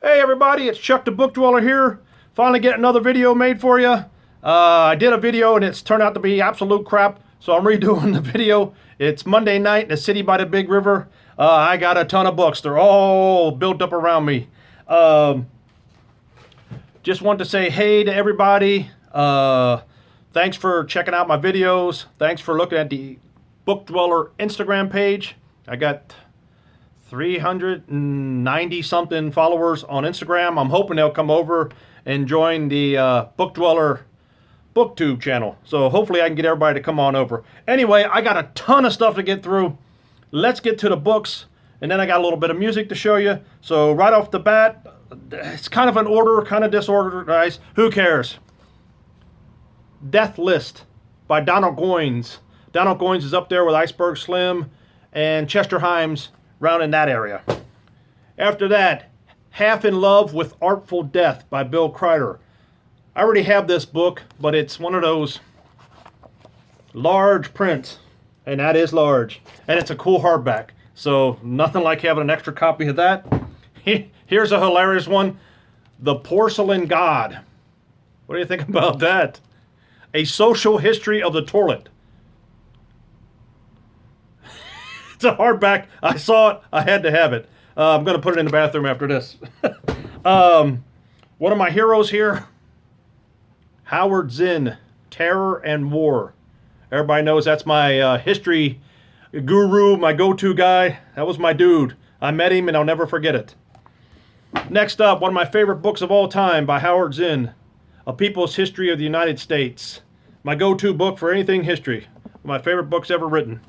Hey everybody, it's Chuck the Book Dweller here. Finally getting another video made for you. I did a video and it's turned out to be absolute crap, so I'm redoing the video. It's Monday night in the city by the big river. I got a ton of books. They're all built up around me. Just want to say hey to everybody. Thanks for checking out my videos. Thanks for looking at the Book Dweller Instagram page. I got 390 something followers on Instagram. I'm hoping they'll come over and join the Book Dweller BookTube channel. So hopefully I can get everybody to come on over. Anyway, I got a ton of stuff to get through. Let's get to the books, and then I got a little bit of music to show you. So right off the bat, it's kind of an order, kind of disorganized. Who cares? Death List by Donald Goines. Donald Goines is up there with Iceberg Slim and Chester Himes, round in that area. After that, Half in Love with Artful Death by Bill Kreider. I already have this book, but it's one of those large prints, and that is large, and it's a cool hardback, so nothing like having an extra copy of that. Here's a hilarious one, The Porcelain God. What do you think about that? A Social History of the Toilet. It's a hardback. I saw it. I had to have it. I'm going to put it in the bathroom after this. One of my heroes here, Howard Zinn, Terror and War. Everybody knows that's my history guru, my go-to guy. That was my dude. I met him and I'll never forget it. Next up, one of my favorite books of all time by Howard Zinn, A People's History of the United States. My go-to book for anything history. One of my favorite books ever written.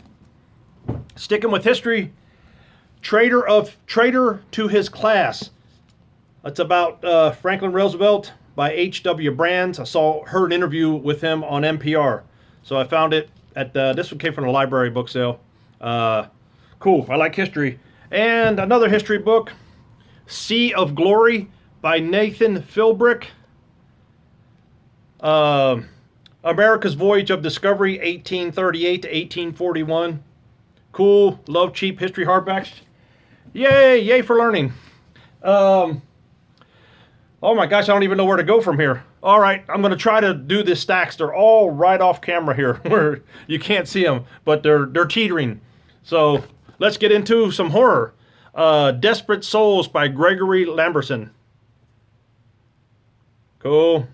Sticking with history, Traitor to His Class. It's about Franklin Roosevelt by H.W. Brands. I heard an interview with him on NPR. So I found it at, this one came from the library book sale. Cool, I like history. And another history book, Sea of Glory by Nathan Philbrick. America's Voyage of Discovery, 1838 to 1841. Cool, love cheap history hardbacks. Yay for learning. Oh my gosh, I don't even know where to go from here. All right, I'm going to try to do the stacks. They're all right off camera here where you can't see them, but they're teetering. So let's get into some horror. Desperate Souls by Gregory Lamberson. Cool.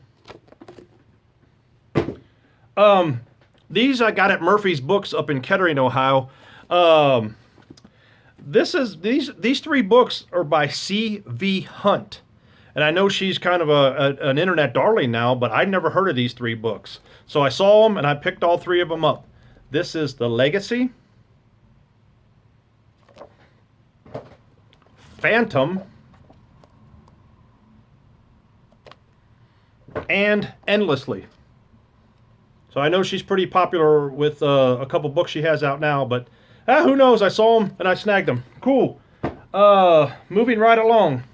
These I got at Murphy's Books up in Kettering, Ohio. These three books are by C.V. Hunt. And I know she's kind of an internet darling now, but I'd never heard of these three books. So I saw them and I picked all three of them up. This is The Legacy, Phantom, and Endlessly. So I know she's pretty popular with a couple books she has out now, but who knows? I saw them and I snagged them. Cool. Moving right along.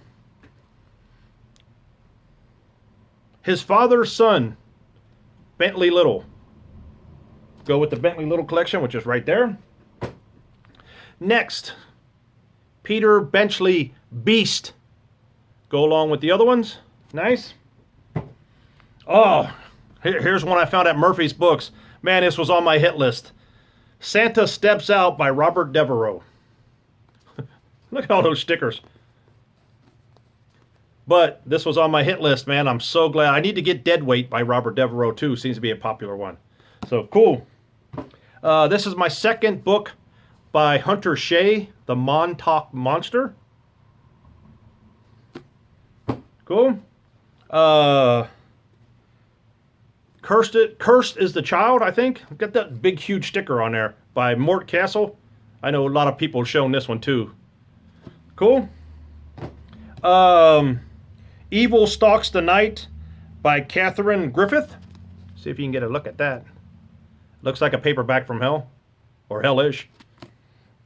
His Father's Son, Bentley Little. Go with the Bentley Little collection, which is right there. Next, Peter Benchley, Beast. Go along with the other ones. Nice. Oh, here's one I found at Murphy's Books. Man, this was on my hit list. Santa Steps Out by Robert Devereaux. Look at all those stickers. But this was on my hit list, man. I'm so glad. I need to get Deadweight by Robert Devereaux, too. Seems to be a popular one. So, cool. This is my second book by Hunter Shea, The Montauk Monster. Cool. Cursed is the Child, I think. Got that big, huge sticker on there by Mort Castle. I know a lot of people have shown this one, too. Cool. Evil Stalks the Night by Catherine Griffith. See if you can get a look at that. Looks like a paperback from hell. Or hellish.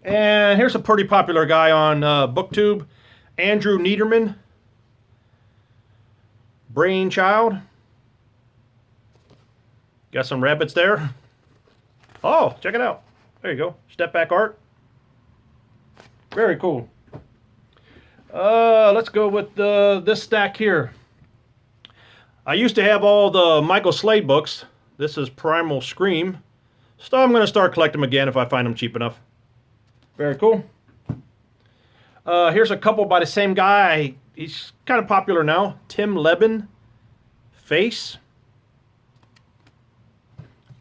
And here's a pretty popular guy on BookTube. Andrew Niederman. Brainchild. Got some rabbits there. Oh, check it out. There you go. Step back art. Very cool. Let's go with this stack here. I used to have all the Michael Slade books. This is Primal Scream. So I'm going to start collecting them again if I find them cheap enough. Very cool. Here's a couple by the same guy. He's kind of popular now. Tim Leben, Face.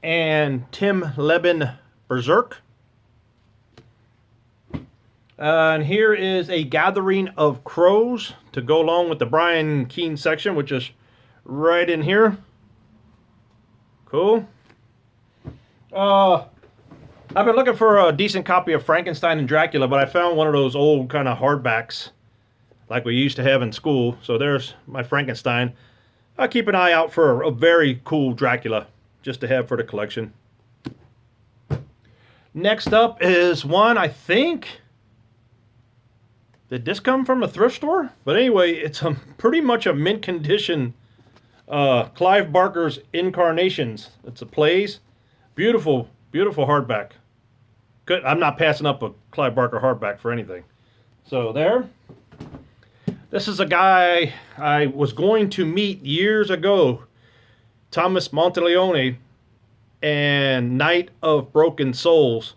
And Tim Leben, Berserk. And here is A Gathering of Crows to go along with the Brian Keene section, which is right in here. Cool. I've been looking for a decent copy of Frankenstein and Dracula, but I found one of those old kind of hardbacks like we used to have in school. So there's my Frankenstein. I'll keep an eye out for a very cool Dracula just to have for the collection. Next up is one, I think. Did this come from a thrift store? But anyway, it's pretty much a mint condition Clive Barker's Incarnations. It's a plays. Beautiful, beautiful hardback. Good. I'm not passing up a Clive Barker hardback for anything. So there. This is a guy I was going to meet years ago. Thomas Monteleone and Night of Broken Souls.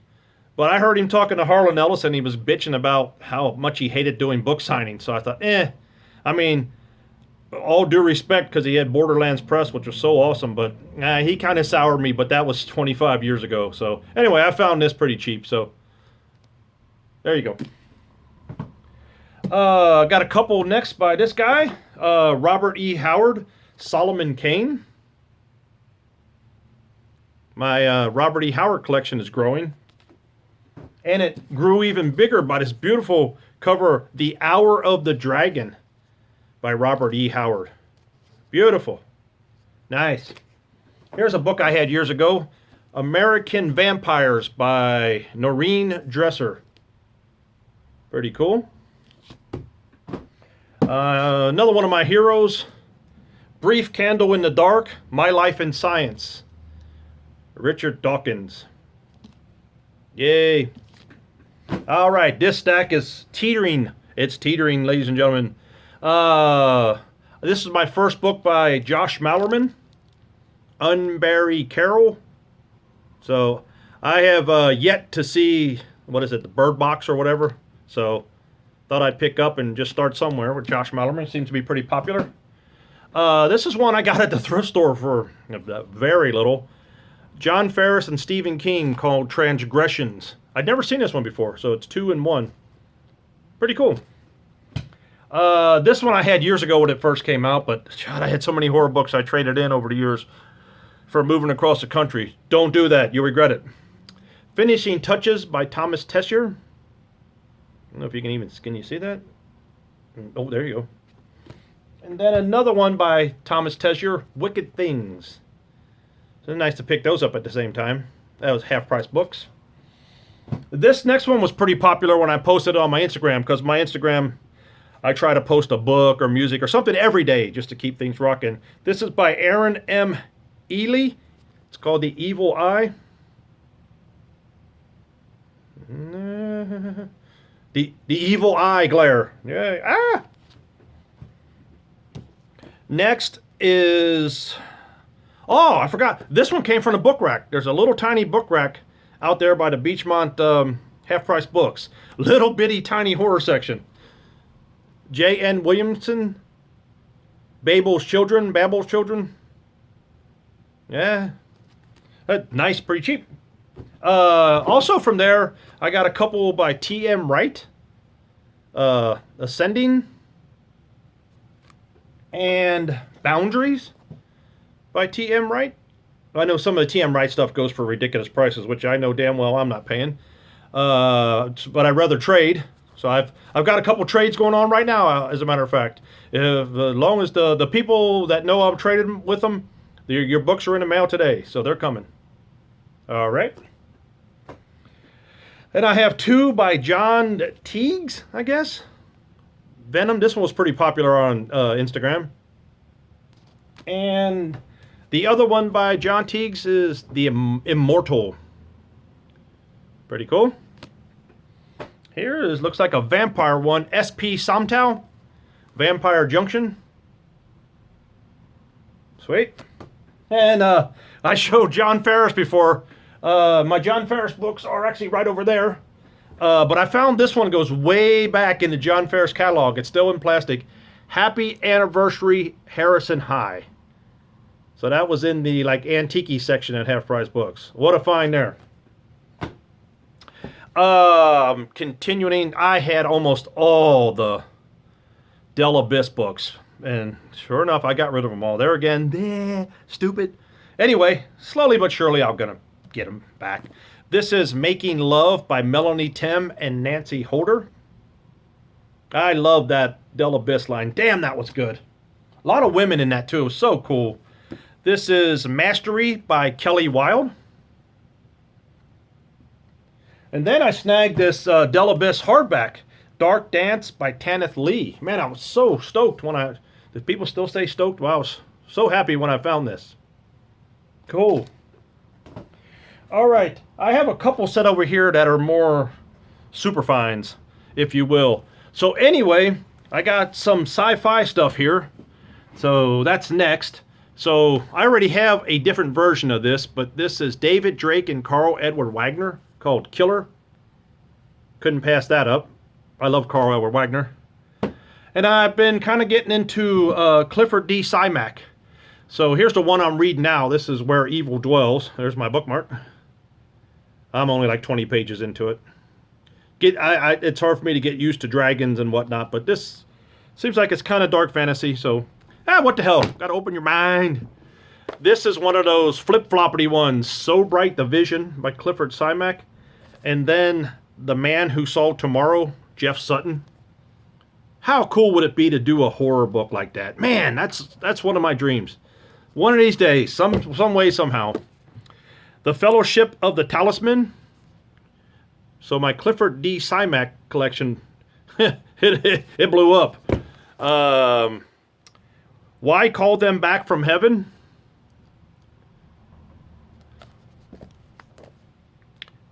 But I heard him talking to Harlan Ellison. He was bitching about how much he hated doing book signings. So I thought, I mean, all due respect because he had Borderlands Press, which was so awesome. But he kind of soured me, but that was 25 years ago. So anyway, I found this pretty cheap. So there you go. Got a couple next by this guy. Robert E. Howard, Solomon Kane. My Robert E. Howard collection is growing. And it grew even bigger by this beautiful cover, The Hour of the Dragon by Robert E. Howard. Beautiful. Nice. Here's a book I had years ago, American Vampires by Noreen Dresser. Pretty cool. Another one of my heroes, Brief Candle in the Dark, My Life in Science. Richard Dawkins. Yay. All right, this stack is teetering. It's teetering, ladies and gentlemen. This is my first book by Josh Malerman, Unbury Carol. So I have yet to see, what is it, the Bird Box or whatever. So thought I'd pick up and just start somewhere with Josh Malerman. Seems to be pretty popular. This is one I got at the thrift store for very little. John Ferris and Stephen King, called Transgressions. I'd never seen this one before, so it's 2 in 1. Pretty cool. This one I had years ago when it first came out, but God, I had so many horror books I traded in over the years for moving across the country. Don't do that. You'll regret it. Finishing Touches by Thomas Tessier. I don't know if you can you see that? Oh, there you go. And then another one by Thomas Tessier, Wicked Things. So nice to pick those up at the same time. That was half-price books. This next one was pretty popular when I posted it on my Instagram, because my Instagram, I try to post a book or music or something every day just to keep things rocking. This is by Aaron M. Ely. It's called The Evil Eye. The Evil Eye Glare. Yeah. Next is... Oh, I forgot. This one came from the book rack. There's a little tiny book rack out there by the Beachmont half-price books. Little bitty tiny horror section. J.N. Williamson, Babel's Children. Yeah. Nice, pretty cheap. Also from there, I got a couple by T.M. Wright. Ascending. And Boundaries by T.M. Wright. I know some of the T.M. Wright stuff goes for ridiculous prices, which I know damn well I'm not paying. But I'd rather trade. So I've got a couple trades going on right now, as a matter of fact. As long as the people that know I'm trading with them, your books are in the mail today, so they're coming. All right. Then I have 2 by John Teagues, I guess. Venom. This one was pretty popular on Instagram. And the other one by John Teagues is The Immortal. Pretty cool. Here is, looks like a vampire one. SP Somtow. Vampire Junction. Sweet. And I showed John Ferris before. My John Ferris books are actually right over there. But I found this one goes way back in the John Ferris catalog. It's still in plastic. Happy Anniversary Harrison High. So that was in the like antique section at Half Price Books. What a find there. Continuing, I had almost all the Del Abyss books. And sure enough, I got rid of them all. There again, stupid. Anyway, slowly but surely, I'm going to get them back. This is Making Love by Melanie Tim and Nancy Holder. I love that Del Abyss line. Damn, that was good. A lot of women in that, too. So cool. This is Mastery by Kelly Wilde. And then I snagged this Del Abyss hardback, Dark Dance by Tanith Lee. Man, I was so stoked when did people still stay stoked? Wow, I was so happy when I found this. Cool. All right, I have a couple set over here that are more super finds, if you will. So anyway, I got some sci-fi stuff here. So that's next. So I already have a different version of this, but this is David Drake and Carl Edward Wagner called Killer. Couldn't pass that up. I love Carl Edward Wagner. And I've been kind of getting into Clifford D. Simak. So here's the one I'm reading now. This is Where Evil Dwells. There's my bookmark. I'm only like 20 pages into it. It's hard for me to get used to dragons and whatnot, but this seems like it's kind of dark fantasy, so what the hell? Gotta open your mind. This is one of those flip-floppity ones. So Bright the Vision by Clifford Simak. And then The Man Who Saw Tomorrow, Jeff Sutton. How cool would it be to do a horror book like that? Man, that's one of my dreams. One of these days, some way, somehow. The Fellowship of the Talisman. So my Clifford D. Simak collection, it blew up. Why Call Them Back from Heaven?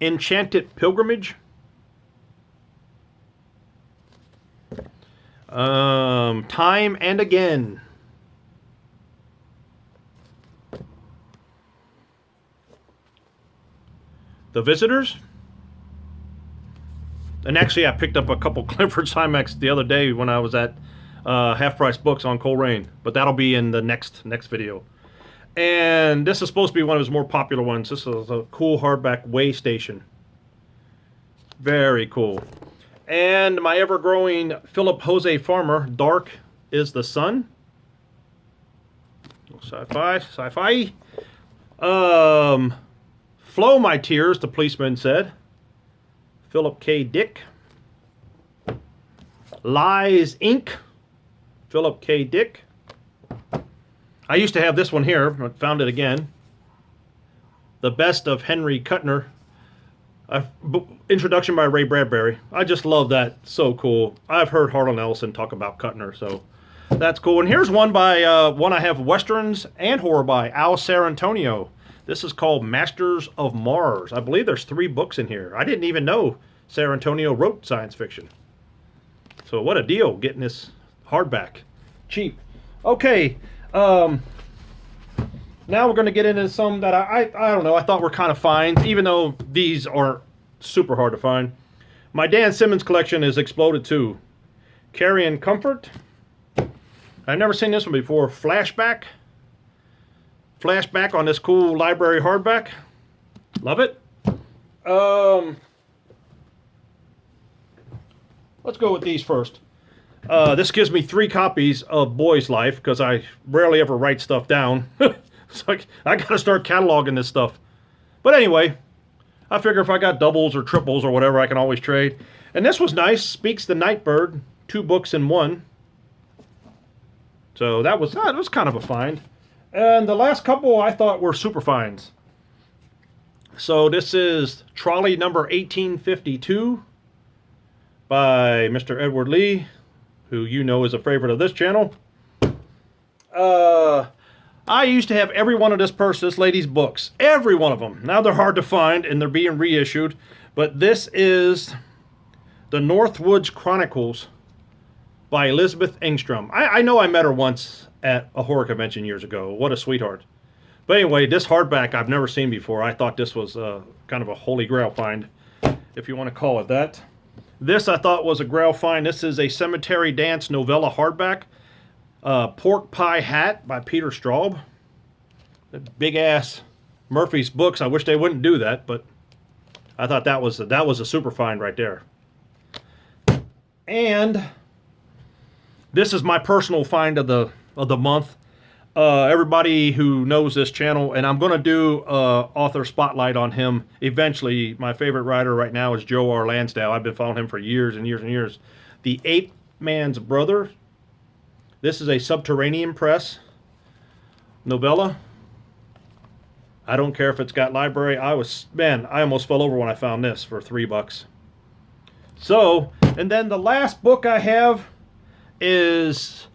Enchanted Pilgrimage. Time and Again. The Visitors. And actually, I picked up a couple Clifford Simaks the other day when I was at Half Price Books on Coleraine. But that'll be in the next video. And this is supposed to be one of his more popular ones. This is a cool hardback Way Station. Very cool. And my ever-growing Philip Jose Farmer, Dark is the Sun. Sci-fi. Flow My Tears, the policeman said. Philip K. Dick. Lies, Inc. Philip K. Dick. I used to have this one here, but found it again. The Best of Henry Kuttner. Introduction by Ray Bradbury. I just love that. So cool. I've heard Harlan Ellison talk about Kuttner, so that's cool. And here's one by one I have Westerns and horror by Al Sarantonio. This is called Masters of Mars. I believe there's 3 books in here. I didn't even know Sarantonio wrote science fiction. So what a deal getting this hardback. Cheap. Okay. Now we're going to get into some that I don't know, I thought were kind of fine, even though these are super hard to find. My Dan Simmons collection is exploded too. Carrying Comfort. I've never seen this one before. Flashback on this cool library hardback. Love it. Let's go with these first. This gives me 3 copies of Boy's Life because I rarely ever write stuff down. So I got to start cataloging this stuff. But anyway, I figure if I got doubles or triples or whatever, I can always trade. And this was nice. Speaks the Nightbird. 2 books in 1. So that was kind of a find. And the last couple I thought were super finds. So this is Trolley number 1852 by Mr. Edward Lee, who you know is a favorite of this channel. I used to have every one of this lady's books. Every one of them. Now they're hard to find and they're being reissued. But this is The Northwoods Chronicles by Elizabeth Engstrom. I know I met her once at a horror convention years ago. What a sweetheart. But anyway, this hardback I've never seen before. I thought this was kind of a holy grail find, if you want to call it that. This I thought was a grail find. This is a Cemetery Dance novella hardback. Pork Pie Hat by Peter Straub. Big ass Murphy's books. I wish they wouldn't do that, but I thought that was a super find right there. And this is my personal find of the month. Everybody who knows this channel, and I'm going to do author spotlight on him eventually. My favorite writer right now is Joe R. Lansdale. I've been following him for years and years and years. The Ape Man's Brother. This is a Subterranean Press novella. I don't care if it's got library. I almost fell over when I found this for $3. So, and then the last book I have is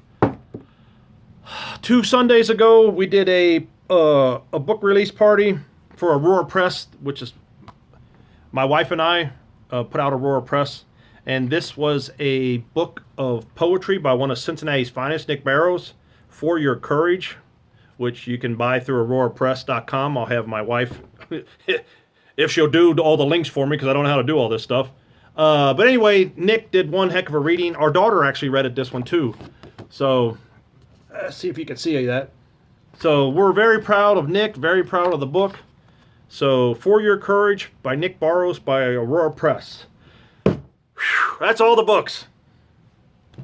2 Sundays ago we did a book release party for Aurora Press, which is my wife and I put out Aurora Press, and this was a book of poetry by one of Cincinnati's finest, Nick Barrows, For Your Courage, which you can buy through aurorapress.com. I'll have my wife, if she'll do all the links for me, because I don't know how to do all this stuff. But anyway, Nick did one heck of a reading. Our daughter actually read this one too. So, let's see if you can see that. So, we're very proud of Nick, very proud of the book. So, For Your Courage by Nick Barrows by Aurora Press. Whew, that's all the books.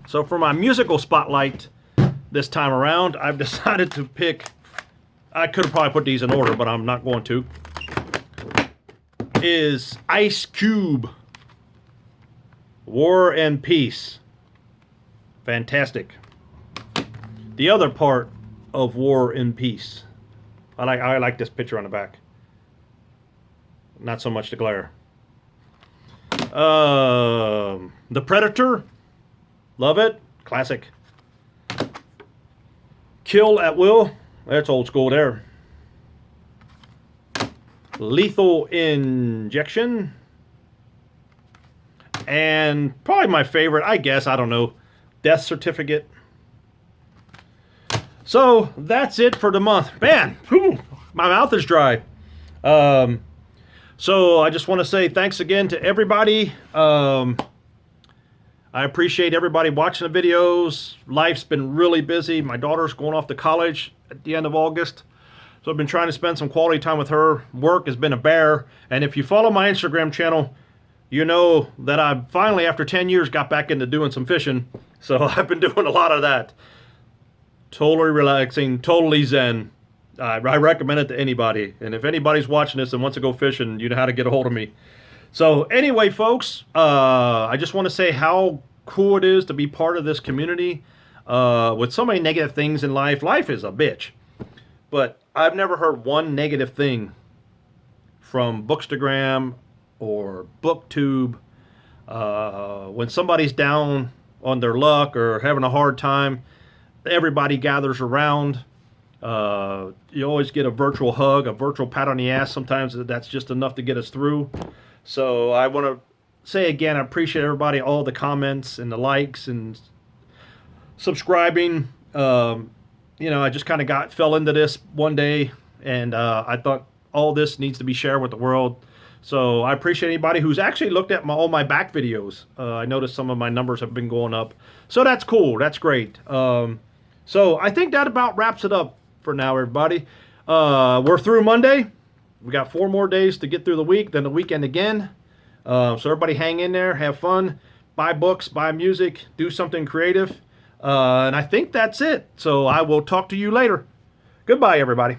So, for my musical spotlight this time around, I've decided to pick, I could have probably put these in order, but I'm not going to, is Ice Cube, War and Peace. Fantastic. The other part of War and Peace. I like this picture on the back. Not so much the glare. The Predator. Love it. Classic. Kill at Will. That's old school there. Lethal Injection. And probably my favorite, I guess, I don't know, Death Certificate. So that's it for the month. Man, whew, my mouth is dry. So I just want to say thanks again to everybody. I appreciate everybody watching the videos. Life's been really busy. My daughter's going off to college at the end of August. So I've been trying to spend some quality time with her. Work has been a bear. And if you follow my Instagram channel, you know that I finally, after 10 years, got back into doing some fishing. So I've been doing a lot of that. Totally relaxing, totally zen. I recommend it to anybody. And if anybody's watching this and wants to go fishing, you know how to get a hold of me. So anyway, folks, I just want to say how cool it is to be part of this community. With so many negative things in life, life is a bitch. But I've never heard one negative thing from Bookstagram or BookTube. When somebody's down on their luck or having a hard time, everybody gathers around. You always get a virtual hug, a virtual pat on the ass. Sometimes that's just enough to get us through. So I want to say again, I appreciate everybody, all the comments and the likes and subscribing. You know, I just kind of fell into this one day, and I thought all this needs to be shared with the world. So I appreciate anybody who's actually looked at all my back videos. I noticed some of my numbers have been going up. So that's cool. That's great. So I think that about wraps it up for now, everybody. We're through Monday. We got 4 more days to get through the week, then the weekend again. So everybody hang in there, have fun, buy books, buy music, do something creative. And I think that's it. So I will talk to you later. Goodbye, everybody.